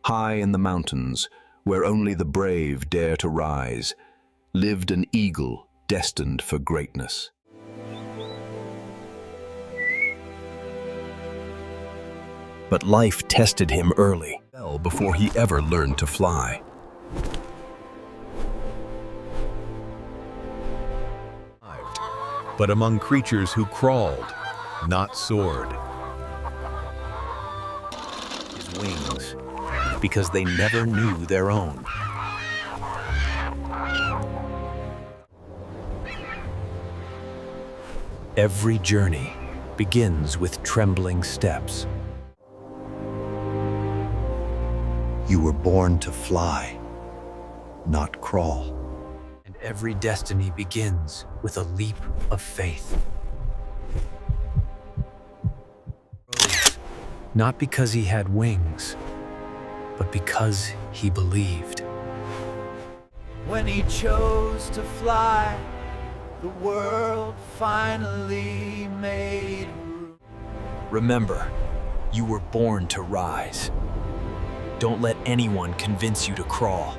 High in the mountains, where only the brave dare to rise, lived an eagle destined for greatness. But life tested him early, well before he ever learned to fly. But among creatures who crawled, not soared. His wings, because they never knew their own. Every journey begins with trembling steps. You were born to fly, not crawl. And every destiny begins with a leap of faith. Not because he had wings, but because he believed. When he chose to fly, the world finally made room. Remember, you were born to rise. Don't let anyone convince you to crawl.